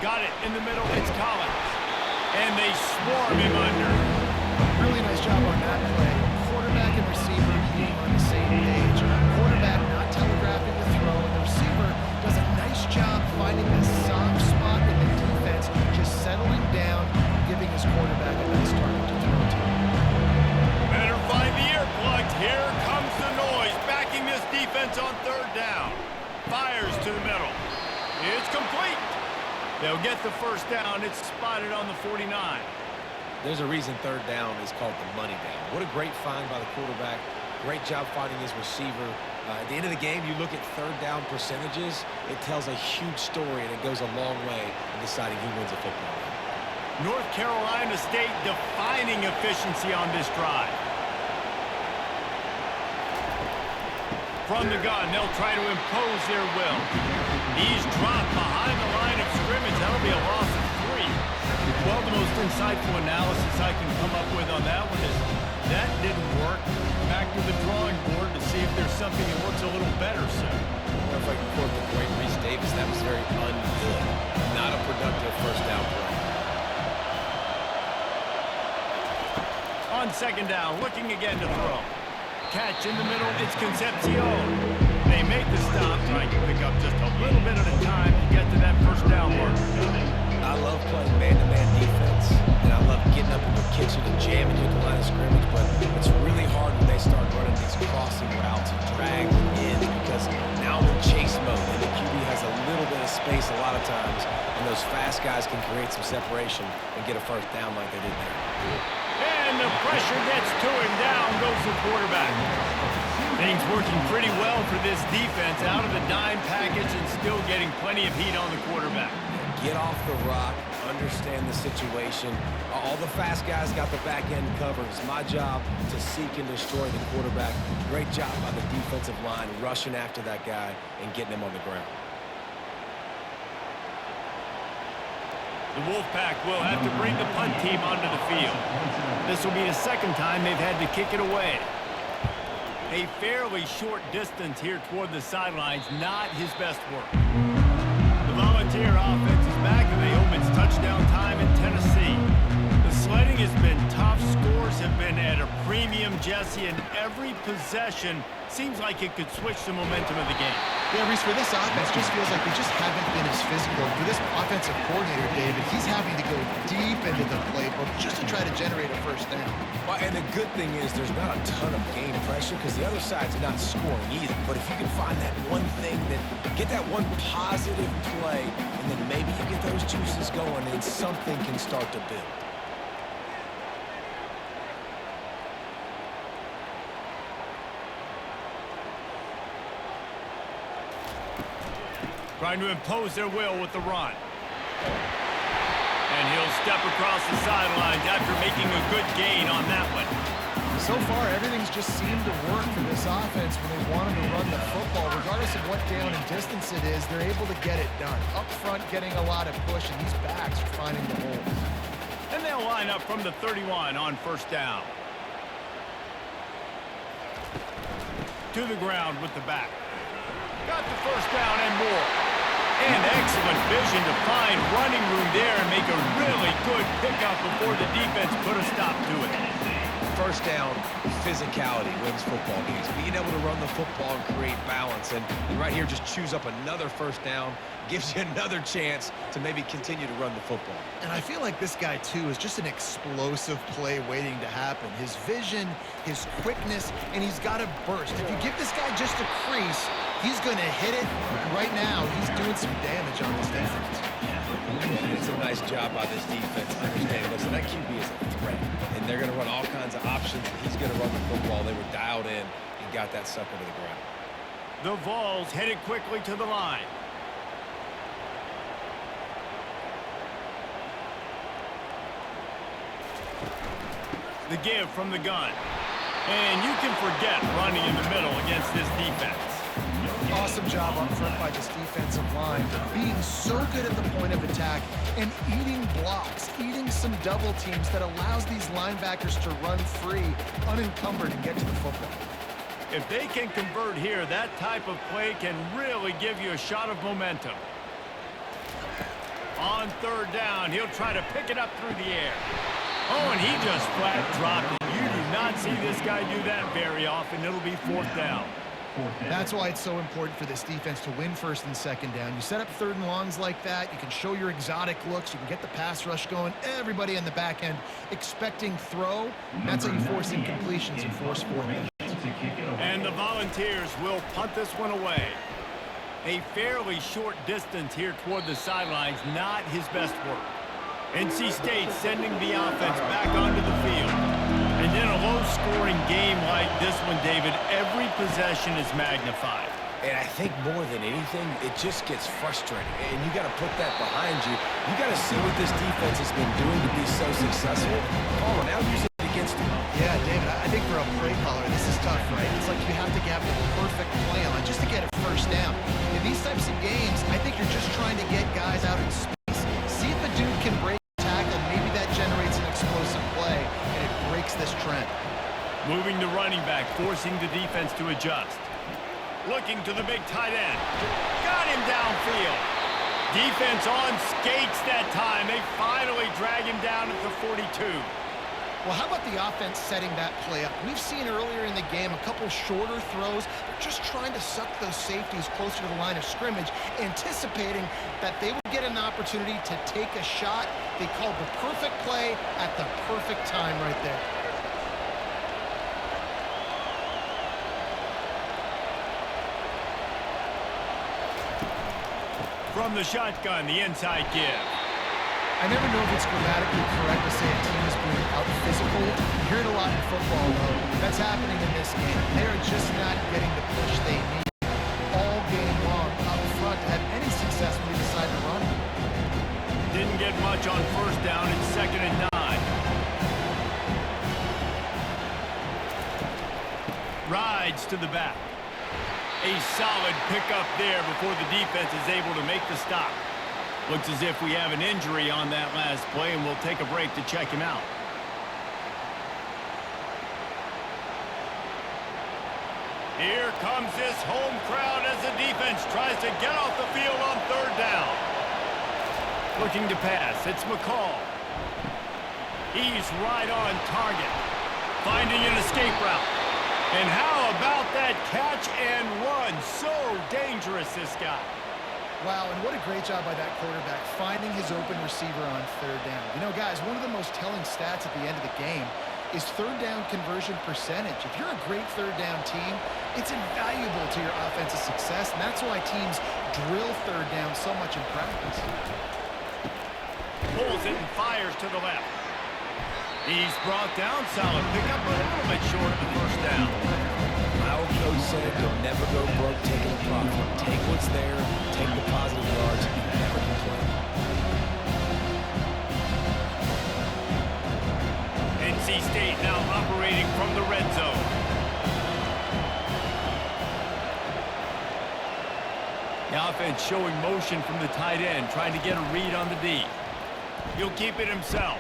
Got it in the middle. It's Collins. And they swarm him under. Really nice job on that play. Quarterback and receiver being on the same page. Quarterback not telegraphing the throw, and the receiver does a nice job finding the soft spot in the defense, just settling down, giving his quarterback a nice target to throw to. Better find the earplugs. Here comes the noise, backing this defense on 3rd down. Fires to the middle. It's complete. They'll get the first down. It's spotted on the 49. There's a reason 3rd down is called the money down. What a great find by the quarterback. Great job finding his receiver. At the end of the game, you look at 3rd down percentages. It tells a huge story, and it goes a long way in deciding who wins a football game. North Carolina State defining efficiency on this drive. From the gun, they'll try to impose their will. He's dropped behind the line of scrimmage. That'll be a loss of 3. Well, the most insightful analysis I can come up with on that one is that didn't work. Back to the drawing board to see if there's something that works a little better, sir. Or if I can quote the great Reese Davis, that was very ungood. Not a productive first down play. On 2nd down, looking again to throw. Catch in the middle, it's Concepcion. They make the stop, trying to pick up just a little bit at a time to get to that first down mark. I love playing man-to-man defense, and I love getting up in the kitchen and jamming you at the line of scrimmage, but it's really hard when they start running these crossing routes and drag them in because now I'm in chase mode, and the QB has a little bit of space a lot of times, and those fast guys can create some separation and get a first down like they did there. And the pressure gets to him. Down goes the quarterback. Things working pretty well for this defense. Out of the dime package and still getting plenty of heat on the quarterback. Get off the rock, understand the situation. All the fast guys got the back end covered. It's my job to seek and destroy the quarterback. Great job by the defensive line rushing after that guy and getting him on the ground. The Wolfpack will have to bring the punt team onto the field. This will be the 2nd time they've had to kick it away. A fairly short distance here toward the sidelines, not his best work. The Volunteer offense is back, and they hope it's touchdown time in Tennessee. The sledding has been tough. Scores have been at a premium, Jesse, and every possession seems like it could switch the momentum of the game. Yeah, Reese, for this offense, just feels like they just haven't been as physical. For this offensive coordinator, David, he's having to go deep into the playbook just to try to generate a first down. Well, and the good thing is there's not a ton of game pressure because the other side's not scoring either. But if you can find that one thing, get that one positive play, and then maybe you get those juices going and something can start to build. Trying to impose their will with the run. And he'll step across the sidelines after making a good gain on that one. So far, everything's just seemed to work for this offense when they wanted to run the football. Regardless of what down and distance it is, they're able to get it done. Up front, getting a lot of push, and these backs are finding the holes. And they'll line up from the 31 on first down. To the ground with the back. Got the first down and more. And excellent vision to find running room there and make a really good pickup before the defense put a stop to it. First down, physicality wins football games. Being able to run the football and create balance. And right here, just choose up another first down, gives you another chance to maybe continue to run the football. And I feel like this guy, too, is just an explosive play waiting to happen. His vision, his quickness, and he's got a burst. If you give this guy just a crease, he's going to hit it. Right now, he's doing some damage on this defense. It's a nice job by this defense. Understand, listen, that QB is a threat. And they're going to run all kinds of options. He's going to run the football. They were dialed in and got that sucker to the ground. The Vols headed quickly to the line. The give from the gun. And you can forget running in the middle against this defense. Awesome job up front by this defensive line, being so good at the point of attack and eating blocks, eating some double teams that allows these linebackers to run free, unencumbered, and get to the football. If they can convert here, that type of play can really give you a shot of momentum. On third down, he'll try to pick it up through the air. Oh, and he just flat dropped it. You do not see this guy do that very often. It'll be fourth down. That's why it's so important for this defense to win first and second down. You set up third and longs like that, you can show your exotic looks, you can get the pass rush going, everybody in the back end expecting throw. That's how you force incompletions and force fourth downs. And the Volunteers will punt this one away. A fairly short distance here toward the sidelines, not his best work. NC State sending the offense back onto the field. And in a low-scoring game like this one, David, every possession is magnified. And I think more than anything, it just gets frustrating. And you got to put that behind you. You got to see what this defense has been doing to be so successful. Oh, now use it against them. Yeah, David, I think for a play caller, this is tough, right? It's like you have to have the perfect play on just to get a first down. In these types of games, I think you're just trying to get guys out in space. See if a dude can break the tackle, and maybe that generates an explosive play, and it breaks this trend. Moving the running back, forcing the defense to adjust. Looking to the big tight end. Got him downfield. Defense on skates that time. They finally drag him down at the 42. Well, how about the offense setting that play up? We've seen earlier in the game a couple shorter throws. They're just trying to suck those safeties closer to the line of scrimmage, anticipating that they would get an opportunity to take a shot. They called the perfect play at the perfect time right there. From the shotgun, the inside give. I never know if it's grammatically correct to say a team is being out-physical. You hear it a lot in football, though. That's happening in this game. They're just not getting the push they need all game long up front to have any success when they decide to run. Didn't get much on first down and 2nd and 9. Rides to the back. A solid pickup there before the defense is able to make the stop. Looks as if we have an injury on that last play, and we'll take a break to check him out. Here comes this home crowd as the defense tries to get off the field on third down. Looking to pass, it's McCall. He's right on target. Finding an escape route. And how about that catch and run? So dangerous, this guy. Wow, and what a great job by that quarterback finding his open receiver on third down. You know, guys, one of the most telling stats at the end of the game is third down conversion percentage. If you're a great third down team, it's invaluable to your offensive success, and that's why teams drill third down so much in practice. Pulls it and fires to the left. He's brought down solid. Pick up a little bit short of the first down. My old coach said you'll never go broke taking a profit. Take what's there, take the positive yards, and never complain. NC State now operating from the red zone. The offense showing motion from the tight end, trying to get a read on the D. He'll keep it himself.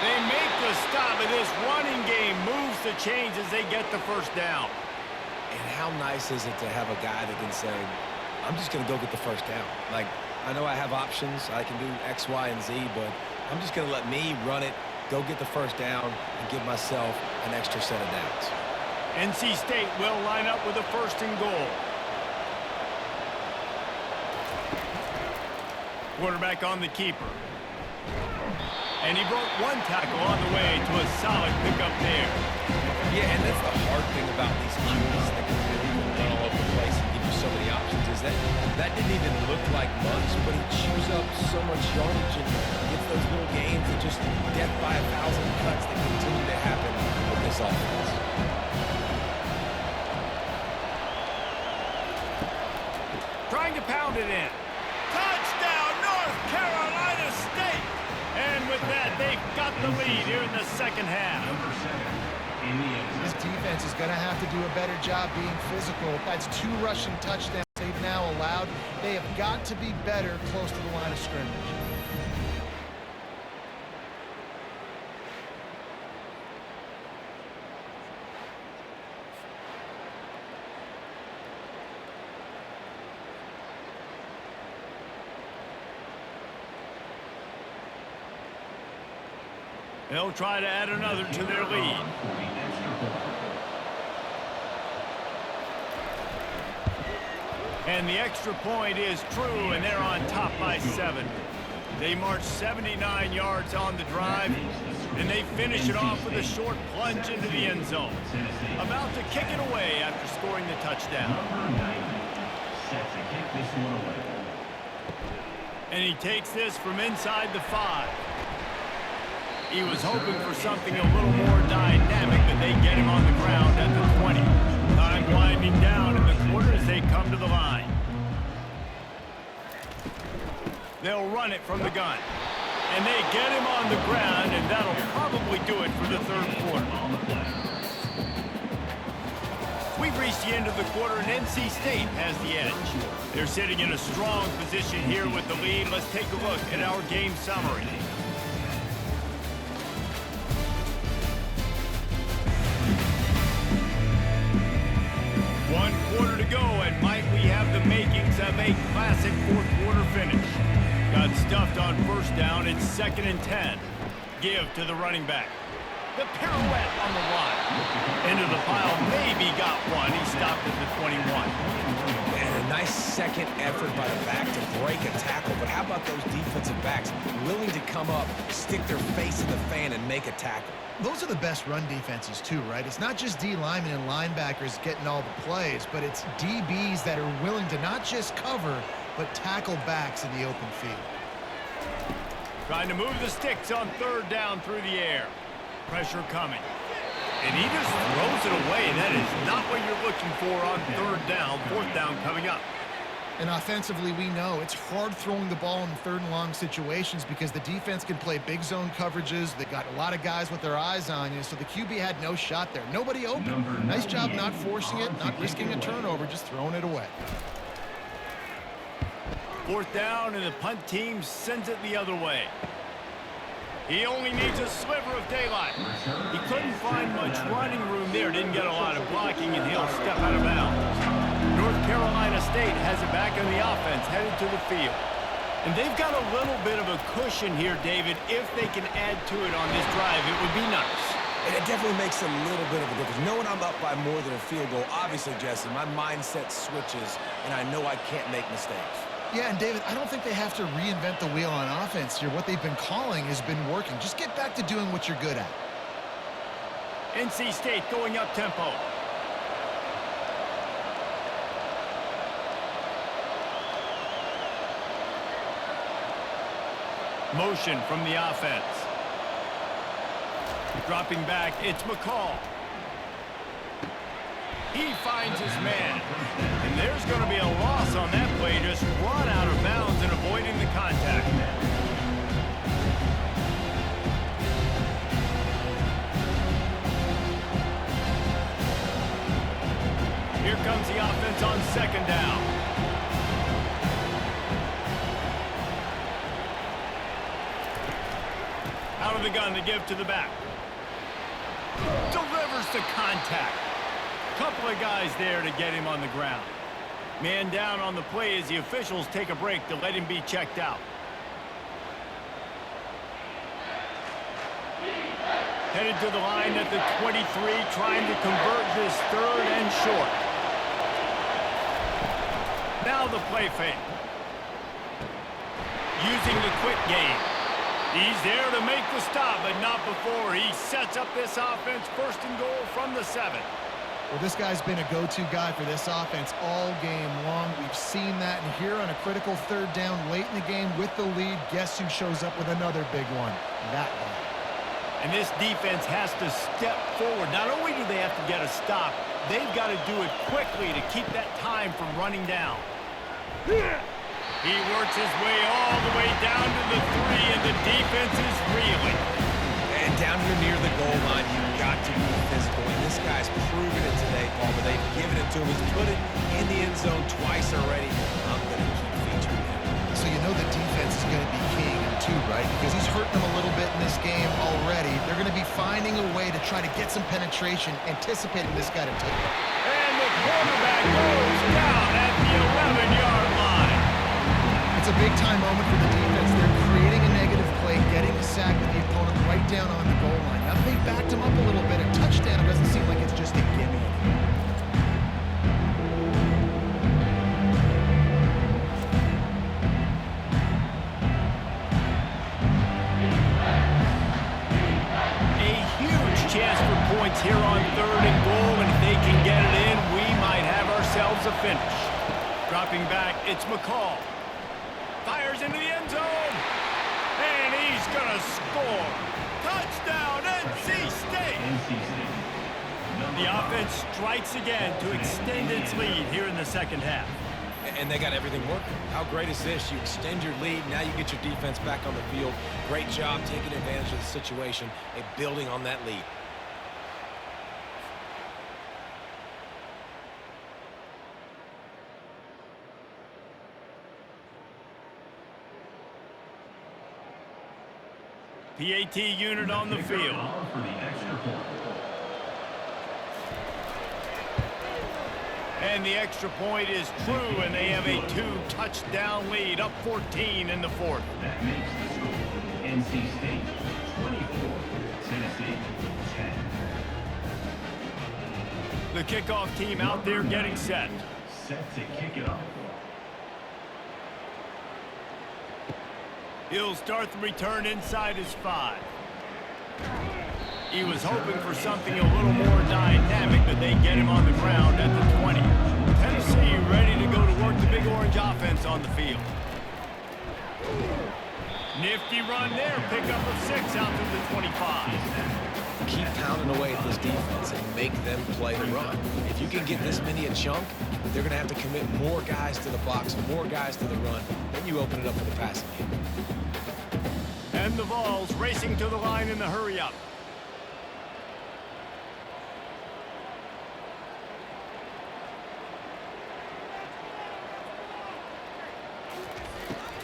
They make the stop, and this running game moves the chains as they get the first down. And how nice is it to have a guy that can say, I'm just going to go get the first down. Like, I know I have options. I can do X, Y, and Z, but I'm just going to let me run it, go get the first down, and give myself an extra set of downs. NC State will line up with a first and goal. Quarterback on the keeper. And he broke one tackle on the way to a solid pickup there. Yeah, and that's the hard thing about these QBs that can really run all over the place and give you so many options is that didn't even look like much, but he chews up so much yardage and gets those little gains that just death by 1,000 cuts that continue to happen with this offense. Trying to pound it in. Touchdown, North Carolina State! And with that, they've got the lead here in the second half. This defense is going to have to do a better job being physical. That's 2 rushing touchdowns they've now allowed. They have got to be better close to the line of scrimmage. They'll try to add another to their lead. And the extra point is true, and they're on top by 7. They march 79 yards on the drive, and they finish it off with a short plunge into the end zone. About to kick it away after scoring the touchdown. And he takes this from inside the 5. He was hoping for something a little more dynamic, but they get him on the ground at the 20. Time winding down in the quarter as they come to the line. They'll run it from the gun. And they get him on the ground, and that'll probably do it for the third quarter. We've reached the end of the quarter, and NC State has the edge. They're sitting in a strong position here with the lead. Let's take a look at our game summary. 1 quarter to go, and might we have the makings of a classic fourth quarter finish. Got stuffed on first down. It's 2nd and 10. Give to the running back. The pirouette on the line. Into the pile, maybe got one. He stopped at the 21. And a nice second effort by the back to break a tackle. But how about those defensive backs willing to come up, stick their face in the fan, and make a tackle? Those are the best run defenses too, right? It's not just D linemen and linebackers getting all the plays, but it's DBs that are willing to not just cover, but tackle backs in the open field. Trying to move the sticks on 3rd down through the air. Pressure coming. And he just throws it away. That is not what you're looking for on 3rd down. 4th down coming up. And offensively, we know it's hard throwing the ball in 3rd and long situations because the defense can play big zone coverages. They got a lot of guys with their eyes on you, so the QB had no shot there. Nobody open. Nice job not forcing it, not risking a turnover, just throwing it away. 4th down, and the punt team sends it the other way. He only needs a sliver of daylight. He couldn't find much running room there. Didn't get a lot of blocking, and he'll step out of bounds. North Carolina State has it back on the offense, headed to the field. And they've got a little bit of a cushion here, David. If they can add to it on this drive, it would be nice. And it definitely makes a little bit of a difference. Knowing I'm up by more than a field goal, obviously, Jesse, my mindset switches, and I know I can't make mistakes. Yeah, and David, I don't think they have to reinvent the wheel on offense here. What they've been calling has been working. Just get back to doing what you're good at. NC State going up tempo. Motion from the offense. Dropping back, it's McCall. He finds his man. And there's going to be a loss on that play. Just run out of bounds and avoiding the contact. Here comes the offense on second down. Out of the gun to give to the back. Delivers the contact. Couple of guys there to get him on the ground. Man down on the play as the officials take a break to let him be checked out. Headed to the line at the 23, trying to convert this third and short. Now the play fake. Using the quick game. He's there to make the stop, but not before he sets up this offense. First and goal from the 7. Well, this guy's been a go-to guy for this offense all game long. We've seen that, and here on a critical third down late in the game with the lead, guess who shows up with another big one? That guy. And this defense has to step forward. Not only do they have to get a stop, they've got to do it quickly to keep that time from running down. He works his way all the way down to the 3, and the defense is reeling. And down here near the goal line, you've got to be physical. And this guy's proven it today, Paul, but they've given it to him. He's put it in the end zone twice already. I'm going to keep featuring him. So you know the defense is going to be keying him too, right? Because he's hurting them a little bit in this game already. They're going to be finding a way to try to get some penetration, anticipating this guy to take it. And the quarterback goes down at the 11-yard line. It's a big-time moment for the defense. They're creating a negative play, getting a sack with the opponent right down on the goal line. Now they backed him up a little bit. A touchdown doesn't seem like it's just a gimme. A huge chance for points here on third and goal, and if they can get it in, we might have ourselves a finish. Dropping back, it's McCall. Fires into the end zone, and he's going to score. Touchdown, NC State. The offense strikes again to extend its lead here in the second half. And they got everything working. How great is this? You extend your lead, now you get your defense back on the field. Great job taking advantage of the situation and building on that lead. PAT unit on the field. And the extra point is true, and they have a 2-touchdown lead, up 14 in the fourth. That makes the score NC State 24, Tennessee 10. The kickoff team out there getting set. Set to kick it off. He'll start the return inside his 5. He was hoping for something a little more dynamic, but they get him on the ground at the 20. Tennessee ready to go to work the Big Orange offense on the field. Nifty run there, pickup of 6 out to the 25. Keep pounding away at this defense and make them play the run. If you can get this many a chunk, they're going to have to commit more guys to the box, more guys to the run. Then you open it up for the passing game. And the Vols racing to the line in the hurry-up.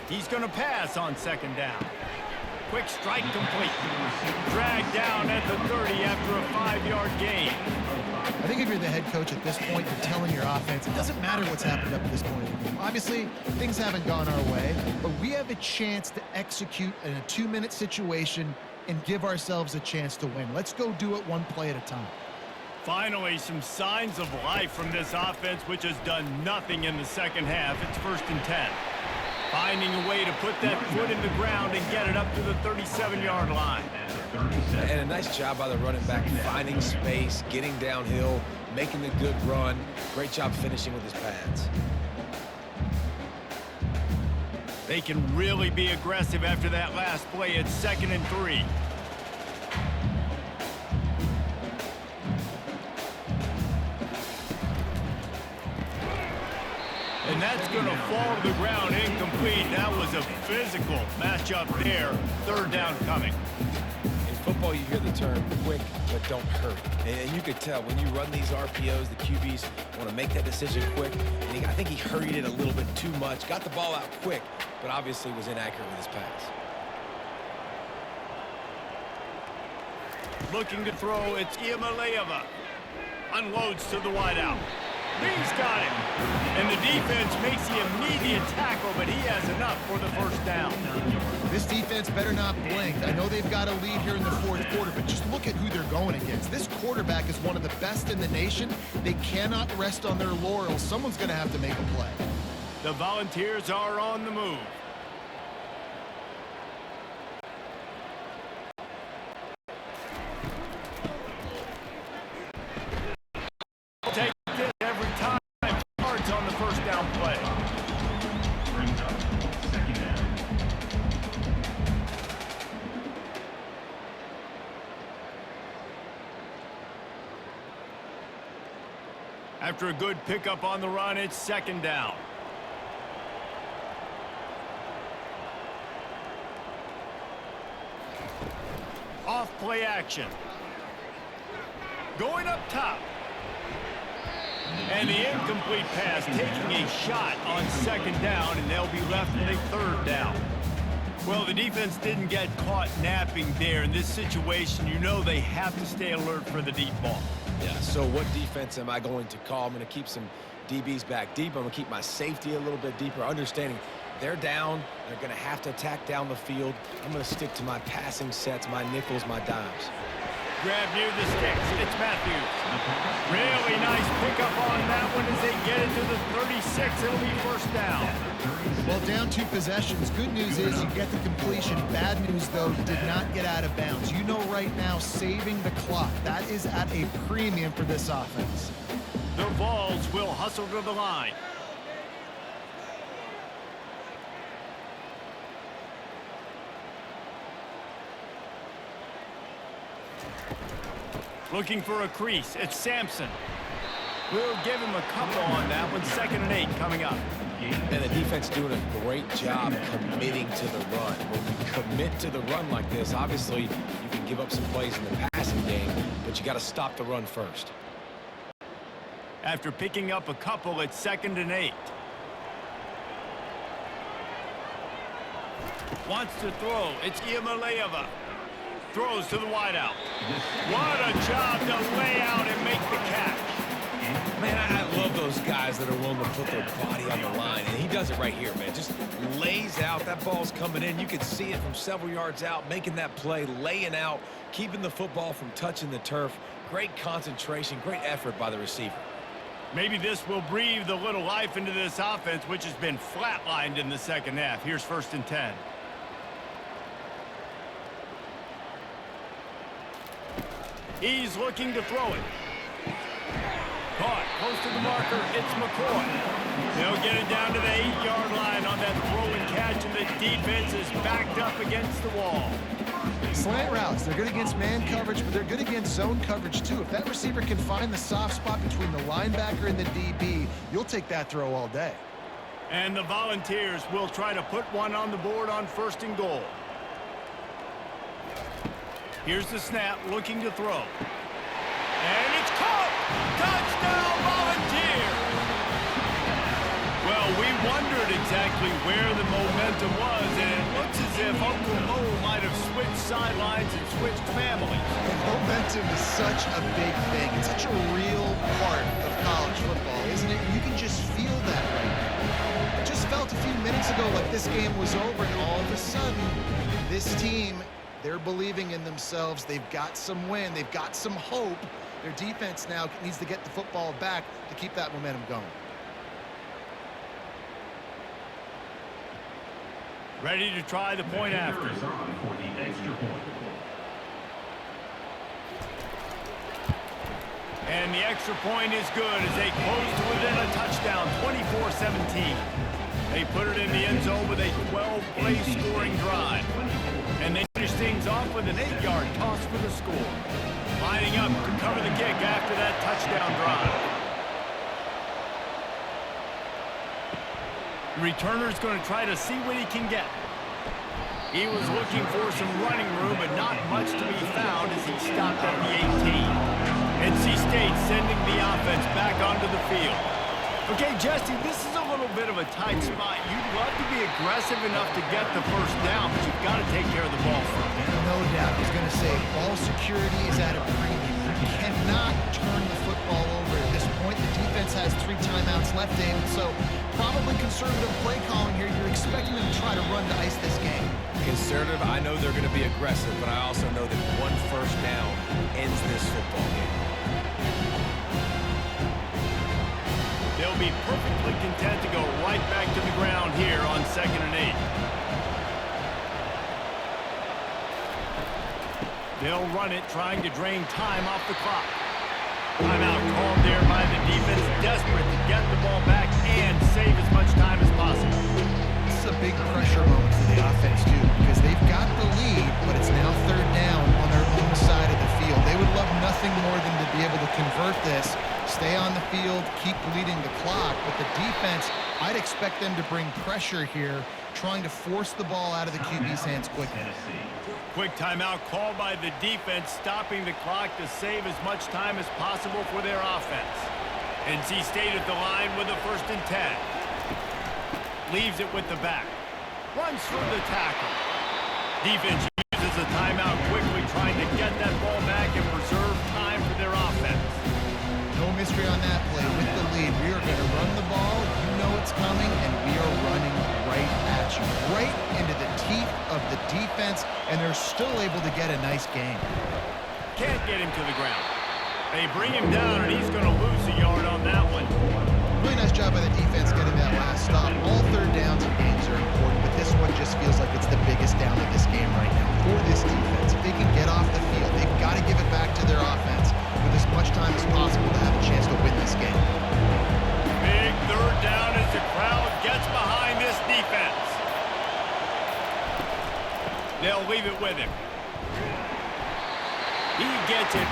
He's going to pass on second down. quick strike complete. Dragged down at the 30 after a 5-yard gain. I think if you're the head coach at this point, you're telling your offense, it doesn't matter what's happened up to this point in the game. Obviously, things haven't gone our way, but we have a chance to execute in a 2-minute situation and give ourselves a chance to win. Let's go do it one play at a time. Finally, some signs of life from this offense, which has done nothing in the second half. It's 1st and 10. Finding a way to put that foot in the ground and get it up to the 37-yard line. And a nice job by the running back, finding space, getting downhill, making a good run. Great job finishing with his pads. They can really be aggressive after that last play. It's 2nd and 3. And that's going to fall to the ground incomplete. That was a physical matchup there. 3rd down coming. In football, you hear the term quick, but don't hurry. And you could tell when you run these RPOs, the QBs want to make that decision quick. And I think he hurried it a little bit too much. Got the ball out quick, but obviously was inaccurate with his pass. Looking to throw, it's Iamaleava. Unloads to the wideout. He's got it. And the defense makes the immediate tackle, but he has enough for the 1st down. This defense better not blink. I know they've got a lead here in the 4th quarter, but just look at who they're going against. This quarterback is one of the best in the nation. They cannot rest on their laurels. Someone's going to have to make a play. The Volunteers are on the move. Take this every time. Yards on the 1st down play. Brings up 2nd down. After a good pickup on the run, it's 2nd down. Off play action. Going up top. And the incomplete pass taking a shot on 2nd down, and they'll be left with a 3rd down. Well, the defense didn't get caught napping there. In this situation, you know they have to stay alert for the deep ball. Yeah, so what defense am I going to call? I'm going to keep some DBs back deep. I'm going to keep my safety a little bit deeper, understanding they're down. They're going to have to attack down the field. I'm going to stick to my passing sets, my nickels, my dimes. Grab near the sticks. It's Matthews. Really nice pickup on that one as they get it to the 36. It'll be 1st down. Well, down 2 possessions. Good news is you get the completion. Bad news, though, did not get out of bounds. You know right now, saving the clock. That is at a premium for this offense. The Vols will hustle to the line. Looking for a crease. It's Sampson. We'll give him a couple on that one. 2nd and 8 coming up. And the defense doing a great job committing to the run. When you commit to the run like this, obviously you can give up some plays in the passing game, but you got to stop the run first. After picking up a couple, it's 2nd and 8. Wants to throw. It's Iamaleava. Throws to the wideout. What a job to lay out and make the catch. Man, I love those guys that are willing to put their body on the line, and he does it right here, man. Just lays out. That ball's coming in. You can see it from several yards out, making that play, laying out, keeping the football from touching the turf. Great concentration, great effort by the receiver. Maybe this will breathe a little life into this offense, which has been flatlined in the second half. Here's 1st and 10. He's looking to throw it. Caught close to the marker. It's McCoy. They'll get it down to the 8-yard line on that throw and catch, and the defense is backed up against the wall. Slant routes, they're good against man coverage, but they're good against zone coverage too. If that receiver can find the soft spot between the linebacker and the DB, you'll take that throw all day. And the Volunteers will try to put one on the board on 1st and goal. Here's the snap, looking to throw. And it's caught! Touchdown, Volunteers! Well, we wondered exactly where the momentum was, and it looks as if Uncle Mo might have switched sidelines and switched families. And momentum is such a big thing. It's such a real part of college football, isn't it? You can just feel that right now. It just felt a few minutes ago like this game was over, and all of a sudden, this team, they're believing in themselves. They've got some wind. They've got some hope. Their defense now needs to get the football back to keep that momentum going. Ready to try the point after. Is on for the extra point. And the extra point is good as they close to within a touchdown, 24-17. They put it in the end zone with a 12-play scoring drive. And they finish things off with an 8-yard toss for the score. Lining up to cover the kick after that touchdown drive. The returner's going to try to see what he can get. He was looking for some running room, but not much to be found as he stopped at the 18. NC State sending the offense back onto the field. Okay, Jesse, this is a little bit of a tight spot. You'd love to be aggressive enough to get the first down, but you've got to take care of the ball first. No doubt. I was going to say, ball security is at a premium. You cannot turn the football over at this point. The defense has 3 timeouts left, David, so probably conservative play calling here. You're expecting them to try to run to ice this game. Conservative, I know they're going to be aggressive, but I also know that one first down ends this football game. They'll be perfectly content to go right back to the ground here on 2nd and 8. They'll run it, trying to drain time off the clock. Timeout called there by the defense, desperate to get the ball back and save as much time as possible. This is a big pressure moment for the offense, too, because they've got the lead, but it's now 3rd down on their own side of the field. They would love nothing more than to be able to convert this, stay on the field, keep bleeding the clock. But the defense, I'd expect them to bring pressure here, trying to force the ball out of the QB's hands quickly. Quick timeout called by the defense, stopping the clock to save as much time as possible for their offense. NC State at the line with a 1st and 10. Leaves it with the back. Runs through the tackle. Defense uses a timeout quickly, trying to get that ball back and preserve time for their offense. No mystery on that play. With the lead, we are going to run the ball. You know it's coming, and we are running right at you. Right into the teeth of the defense, and they're still able to get a nice gain. Can't get him to the ground. They bring him down, and he's going to lose a yard on that one. Really nice job by the defense getting that last stop. All 3rd downs and gains are important, but this one just feels like it's the biggest down of this game right now for this defense. If they can get off the field, they've got to give it back to their offense with as much time as possible to have a chance to win this game. Big 3rd down as the crowd gets behind this defense. They'll leave it with him. He gets it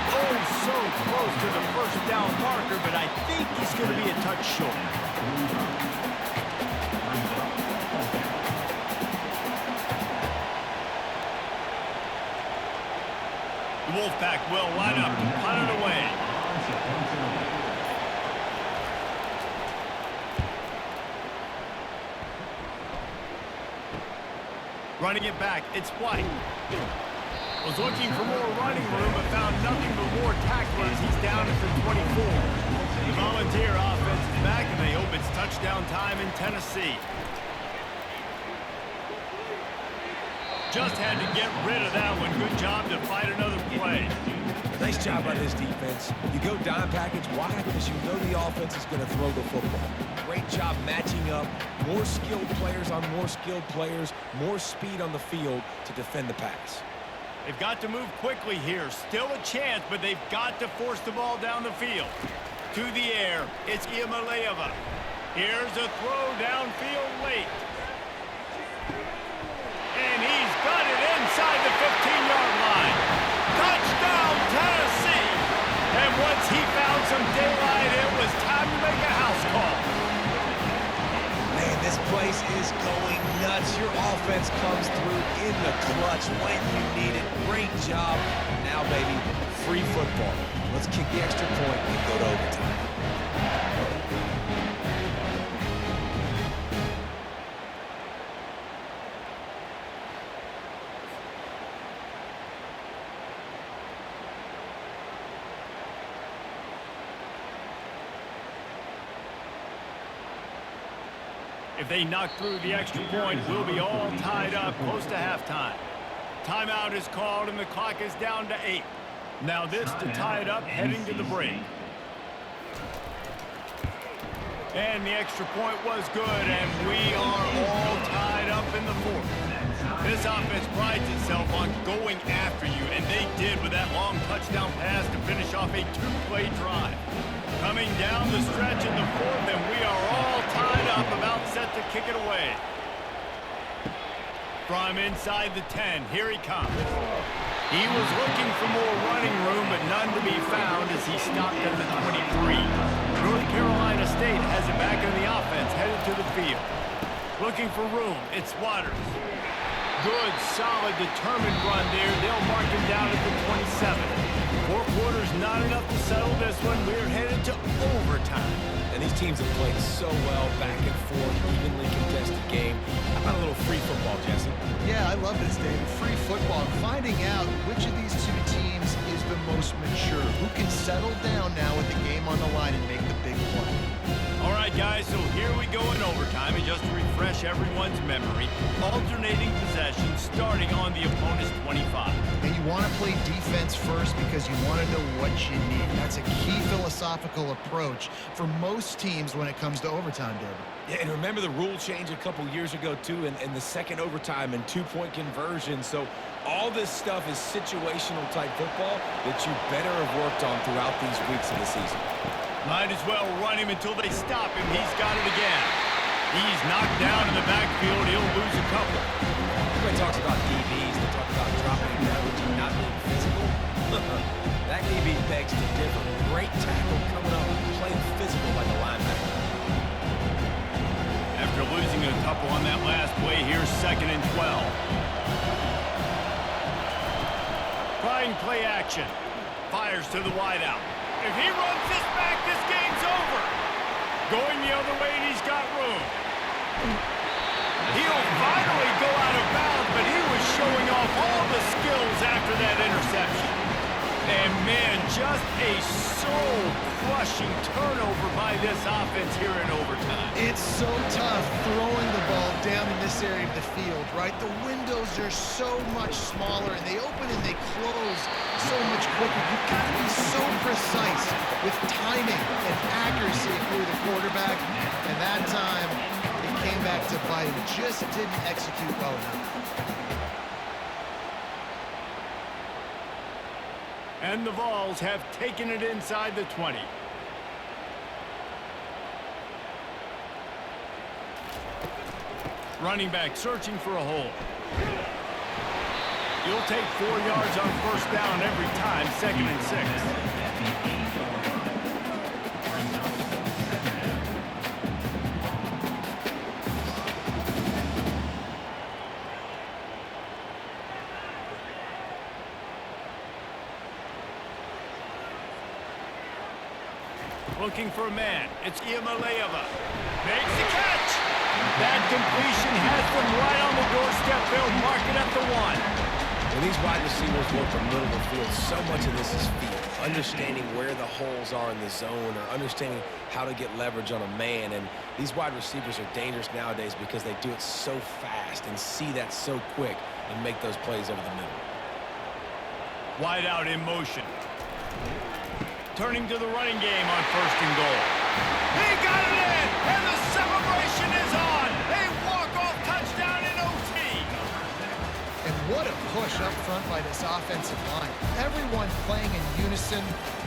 so close to the 1st down marker, but I think he's going to be a touch short. The Wolfpack will line up to punt it away. Running it back, it's White. Was looking for more running room, but found nothing but more tacklers. He's down at the 24. The Volunteer offense is back, and they hope it's touchdown time in Tennessee. Just had to get rid of that one. Good job to fight another play. Nice job by this defense. You go dime package. Why? Because you know the offense is going to throw the football. Great job matching up. More skilled players on more skilled players. More speed on the field to defend the pass. They've got to move quickly here. Still a chance, but they've got to force the ball down the field. To the air, it's Iamaleava. Here's a throw downfield late. And he's got it inside the 15-yard line. Touchdown, Tennessee! And once he found some daylight, it was time to make a house call. Man, this place is going nuts. Your offense comes through in the clutch when you need it. Great job. Now, baby, free football. Let's kick the extra point and go to overtime. If they knock through the extra point, we'll be all tied up close to halftime. Timeout is called, and the clock is down to 8. Now this to tie it up, heading to the break. And the extra point was good, and we are all tied up in the fourth. This offense prides itself on going after you, and they did with that long touchdown pass to finish off a 2-play drive. Coming down the stretch in the fourth, and we are all tied up, about set to kick it away. From inside the 10, here he comes. He was looking for more running room, but none to be found as he stopped at the 23. North Carolina State has it back in the offense, headed to the field. Looking for room, it's Waters. Good, solid, determined run there. They'll mark him down at the 27. 4 quarters, not enough to settle this one. We're headed to overtime. And these teams have played so well, back and forth, evenly contested game. How about a little free football, Jesse? Yeah, I love this, David. Free football. Finding out which of these two teams is the most mature. Who can settle down now with the game on the line and make the big play. All right, guys, so here we go in overtime. And just to refresh everyone's memory, alternating possession starting on the opponent's 25. And you want to play defense first because you want to know what you need. That's a key philosophical approach for most teams when it comes to overtime, David. Yeah, and remember the rule change a couple years ago, too, and the second overtime and 2-point conversion. So all this stuff is situational type football that you better have worked on throughout these weeks of the season. Might as well run him until they stop him. He's got it again. He's knocked down in the backfield. He'll lose a couple. Everybody talks about DBs. They talk about dropping coverage and not being physical. That DB begs to differ. Great tackle coming up, playing physical like a linebacker. After losing a couple on that last play, here's 2nd and 12. Trying play action. Fires to the wideout. If he runs this back, this game's over. Going the other way, and he's got room. He'll finally go out of bounds, but he was showing off all the skills after that interception. And, man, just a soul-crushing turnover by this offense here in overtime. It's so tough throwing the ball down in this area of the field, right? The windows are so much smaller, and they open and they close so much quicker. You've got to be so precise with timing and accuracy if you're the quarterback. And that time, it came back to bite. It just didn't execute well enough. And the Vols have taken it inside the 20. Running back searching for a hole. You'll take 4 yards on first down every time, 2nd and 6. Looking for a man. It's Iamaleava. Makes the catch. That completion has them right on the doorstep. They'll mark it at the 1. When these wide receivers work the middle of the field, so much of this is feel. Understanding where the holes are in the zone or understanding how to get leverage on a man. And these wide receivers are dangerous nowadays because they do it so fast and see that so quick and make those plays over the middle. Wide out in motion. Turning to the running game on 1st and goal. He got it in, and the celebration is on. A walk-off touchdown in OT. And what a push up front by this offensive line. Everyone playing in unison,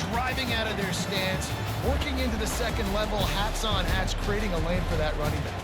driving out of their stance, working into the second level, hats on hats, creating a lane for that running back.